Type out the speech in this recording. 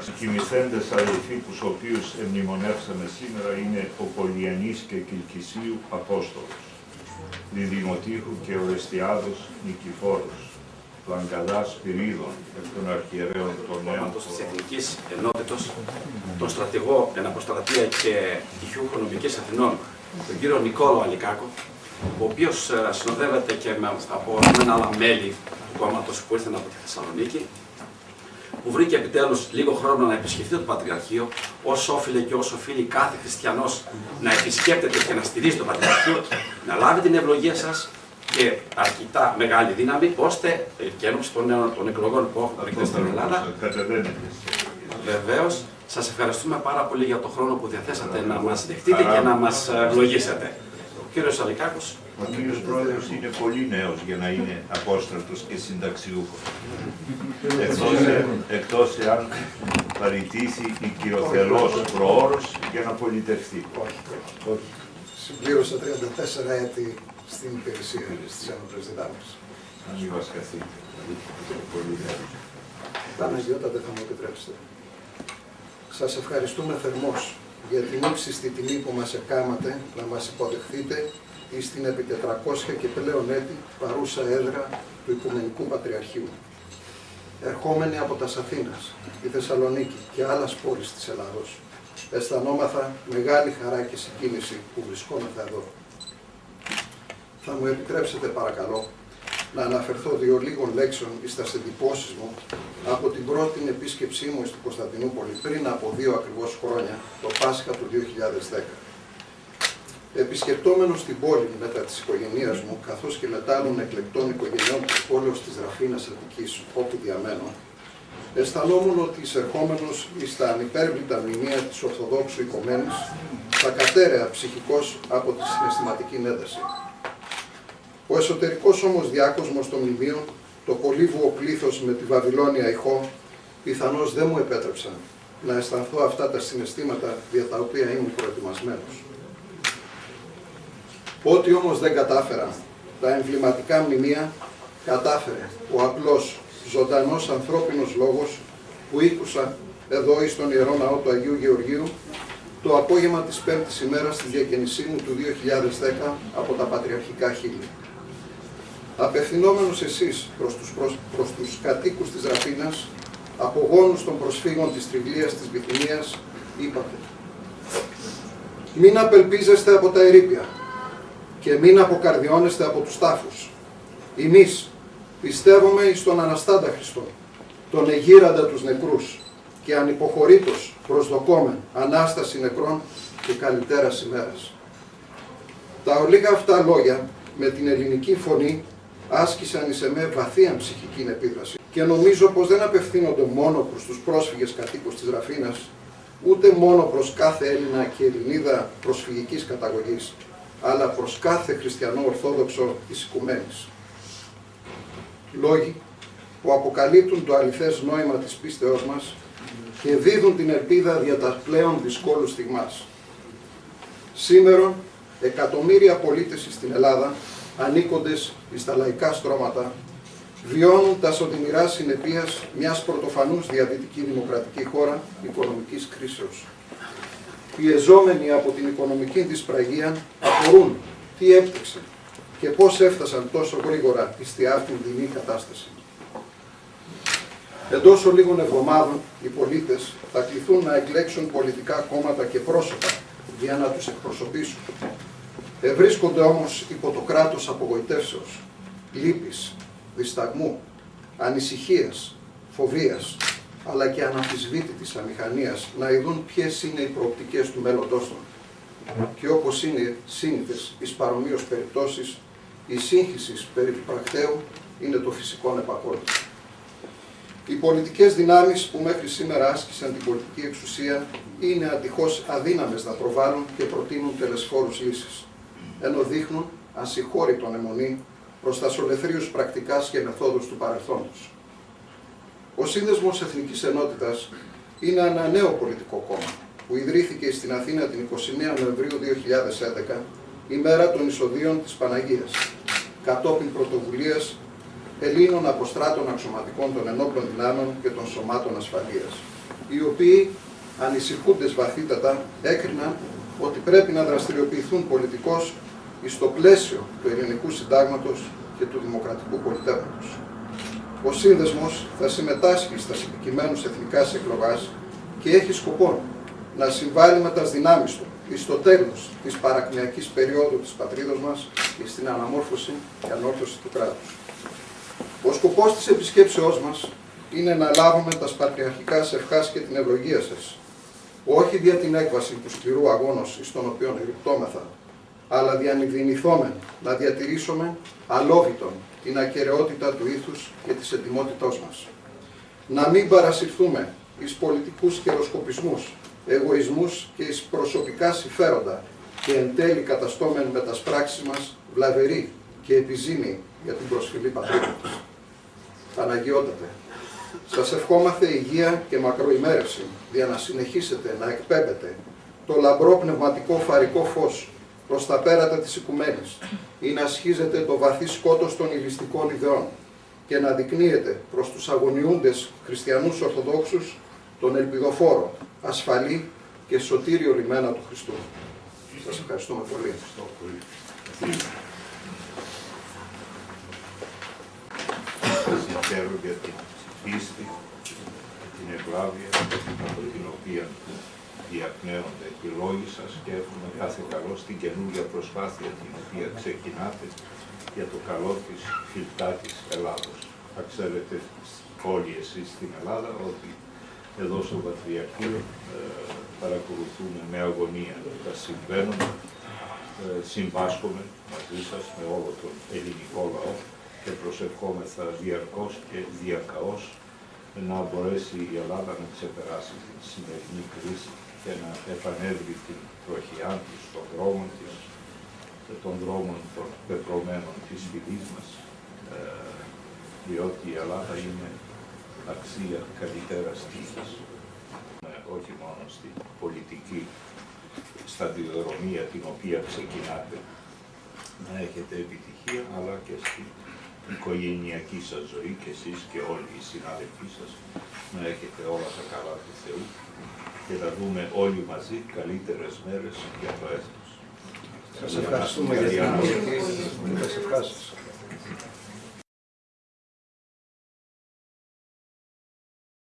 Οι κοιμηθέντες αδελφοί τους οποίους εμνημονεύσαμε σήμερα είναι ο Πολιανής και Κιλκυσίου Απόστολος, Διδημοτήχου και Ορεστιάδος Νικηφόρος, Λαγκαδάς Πυρίδων, εκ των αρχιερέων των νέων της Εθνικής Ενότητος, τον στρατηγό εν αποστρατεία και τυχιούχο νομικής Αθηνών, τον κύριο Νικόλο Αλικάκο, ο οποίος συνοδεύεται και από ορισμένα άλλα μέλη του κόμματος που ήρθαν από τη Θεσσαλονίκη, που βρήκε επιτέλους λίγο χρόνο να επισκεφτεί το Πατριαρχείο, όσο όφιλε και όσο οφείλει κάθε χριστιανός να επισκέπτεται και να στηρίζει το Πατριαρχείο, να λάβει την ευλογία σας και αρκετά μεγάλη δύναμη, ώστε και ένωψη των εκλογών που έχουν δείξει στην Ελλάδα. Βεβαίως, σας ευχαριστούμε πάρα πολύ για τον χρόνο που διαθέσατε να μας δεχτείτε και να μας ευλογήσετε. Ο κύριος Αλικάκος. Ο κύριος Πρόεδρος είναι πολύ νέος για να είναι απόστρατος και συνταξιούχος. Εκτός εάν παραιτήσει η κυροθελώς προώρος για να πολιτευτεί. Όχι. Συμπλήρωσα 34 έτη στην υπηρεσία στις Ένωτες Δυνάμεις. Να μην βασκαθείτε. Πολύ νέος. Τα αναγκαιότατα θα μου επιτρέψετε. Σας ευχαριστούμε θερμός για την ύψιστη τιμή που μας εκάματε να μας υποδεχθείτε στην επί 400 και πλέον έτη παρούσα έδρα του Οικουμενικού Πατριαρχείου. Ερχόμενοι από τας Αθήνας, τη Θεσσαλονίκη και άλλες πόλεις της Ελλάδος, αισθανόμαθα μεγάλη χαρά και συγκίνηση που βρισκόμεθα εδώ. Θα μου επιτρέψετε παρακαλώ να αναφερθώ δύο λίγων λέξεων εις τας εντυπώσεις μου από την πρώτη επίσκεψή μου στην Κωνσταντινούπολη πριν από 2 ακριβώς χρόνια, το Πάσχα του 2010. Επισκεπτόμενος την πόλη μετά της οικογένειας μου, καθώς και μετά άλλων εκλεκτών οικογενειών της πόλεως της Ραφίνας Αττικής, όπου διαμένω, αισθανόμουν ότι εισερχόμενος εις τα ανυπέρβλητα μνημεία της Ορθοδόξου Οικομένης, θα κατέρεα ψυχικώς από τη συναισθηματική ένταση. Ο εσωτερικός όμως διάκοσμος των μνημείων, το πολύβουο πλήθος με τη Βαβυλώνια ηχό, πιθανώς δεν μου επέτρεψαν να αισθανθώ αυτά τα συναισθήματα για τα οποία ήμουν προετοιμασμένος. Ό,τι όμως δεν κατάφερα, τα εμβληματικά μνημεία κατάφερε ο απλός, ζωντανός ανθρώπινος λόγος που ήκουσα εδώ εις τον Ιερό Ναό του Αγίου Γεωργίου το απόγευμα της 5ης ημέρας της διακαινησή μου του 2010 από τα Πατριαρχικά Χείλη. Απευθυνόμενος εσείς προς τους κατοίκους της Ραφίνας, απογόνους των προσφύγων της Τριγλίας της Βυθινίας, είπατε: «Μην απελπίζεστε από τα ερείπια και μην αποκαρδιώνεστε από τους τάφους. Εμείς πιστεύουμε εις τον Αναστάντα Χριστό, τον εγείραντα τους νεκρούς και ανυποχωρήτως προσδοκόμεν Ανάσταση νεκρών και καλυτέρας ημέρας». Τα ολίγα αυτά λόγια με την ελληνική φωνή άσκησαν εις εμέ βαθίαν ψυχική επίδραση και νομίζω πως δεν απευθύνονται μόνο προς τους πρόσφυγες κατοίκους της Ραφίνας, ούτε μόνο προς κάθε Έλληνα και Ελληνίδα προσφυγικής καταγωγής, αλλά προς κάθε χριστιανό Ορθόδοξο της Οικουμένης. Λόγοι που αποκαλύπτουν το αληθές νόημα της πίστεώς μας και δίδουν την ελπίδα δια τα πλέον δυσκόλου στιγμάς. Σήμερον, εκατομμύρια πολίτες στην Ελλάδα, ανήκοντες εις τα λαϊκά στρώματα, βιώνουν τα σωτηρά συνεπείας μιας πρωτοφανούς διαδυτική δημοκρατική χώρα οικονομικής κρίσεως. Πιεζόμενοι από την οικονομική δυσπραγία, απορούν τι έπτυξε και πώς έφτασαν τόσο γρήγορα στη αυτήν δινή κατάσταση. Εντός λίγων εβδομάδων, οι πολίτες θα κληθούν να εκλέξουν πολιτικά κόμματα και πρόσωπα για να τους εκπροσωπήσουν. Ευρίσκονται όμως υπό το κράτος απογοητεύσεως, λύπης, δισταγμού, ανησυχίας, φοβίας, αλλά και αναμφισβήτητης αμηχανίας να ειδούν ποιες είναι οι προοπτικές του μέλλοντός των. Και όπως είναι σύνηθες εις παρομοίως περιπτώσεις, η σύγχυση περί του πρακτέου είναι το φυσικό επακόλουθο. Οι πολιτικές δυνάμεις που μέχρι σήμερα άσκησαν την πολιτική εξουσία είναι ατυχώς αδύναμες να προβάλλουν και προτείνουν τελεσφόρους λύσεις, ενώ δείχνουν ασυγχώρητον αιμονή προς τα σολεθρίους πρακτικάς και μεθόδους του παρελθόντος. Ο Σύνδεσμος Εθνικής Ενότητας είναι ένα νέο πολιτικό κόμμα που ιδρύθηκε στην Αθήνα την 29 Νοεμβρίου 2011, ημέρα των εισοδίων της Παναγίας, κατόπιν πρωτοβουλίας Ελλήνων αποστράτων αξιωματικών των ενόπλων δυνάμεων και των σωμάτων ασφαλείας. οι οποίοι, ανησυχούντες βαθύτατα, έκριναν ότι πρέπει να δραστηριοποιηθούν πολιτικώς στο πλαίσιο του ελληνικού συντάγματος και του δημοκρατικού πολιτεύματος. Ο Σύνδεσμος θα συμμετάσχει στα επικειμένους εθνικά εκλογάς και έχει σκοπό να συμβάλλει με τας δυνάμεις του στο τέλος της παρακμιακής περίοδου της πατρίδος μας και στην αναμόρφωση και ανόρθωση του κράτους. Ο σκοπός της επισκέψεώς μας είναι να λάβουμε τας πατριαρχικά ευχάς και την ευλογία σας, όχι δια την έκβαση του σκληρού αγώνος εις τον οποίον ερυπτόμεθα, αλλά διανυδυνηθόμεν να διατηρήσουμε αλόβητον την ακεραιότητα του ήθους και της ετοιμότητός μας. Να μην παρασυρθούμε εις πολιτικούς χειροσκοπισμούς, εγωισμούς και εις προσωπικά συμφέροντα και εν τέλει καταστόμεν με τας πράξεις μας βλαβερή και επιζήμη για την προσφυλή πατρίδα μας. Παναγιώτατε, σας ευχόμαστε υγεία και μακροημέρευση για να συνεχίσετε να εκπέμπετε το λαμπρό πνευματικό φαρικό φως προς τα πέρατα της οικουμένης ή να σχίζετε το βαθύ σκότος των ηλιστικών ιδεών και να δεικνύετε προς τους αγωνιούντες χριστιανούς Ορθοδόξους τον ελπιδοφόρο, ασφαλή και σωτήριο λιμένα του Χριστού. Σας ευχαριστούμε πολύ. Σας συγχαίρω για την πίστη και την ευλάβεια από την οποία διαπνέονται οι λόγοι σας και εύχομαι κάθε καλό στην καινούργια προσπάθεια την οποία ξεκινάτε για το καλό της φιλτάτης Ελλάδος. Θα ξέρετε όλοι εσείς στην Ελλάδα ότι εδώ στο Πατριαρχείο παρακολουθούμε με αγωνία τα συμβαίνοντα, συμβάσκουμε μαζί σας με όλο τον ελληνικό λαό και προσευχόμεθα διαρκώς και διακαώς να μπορέσει η Ελλάδα να ξεπεράσει την σημερινή κρίση και να επανέλθει την τροχιά της, των δρόμων της, των δρόμων των πεπρωμένων της φυλής μας, διότι η Ελλάδα είναι αξία καλύτερας τύχης, όχι μόνο στην πολιτική σταδιοδρομία την οποία ξεκινάτε να έχετε επιτυχία, αλλά και στην οικογενειακή σας ζωή και εσείς και όλοι οι συνάδελφοί σας να έχετε όλα τα καλά του Θεού και να δούμε όλοι μαζί καλύτερες μέρες για το έθνος. Σας ευχαριστούμε για την ανοχή.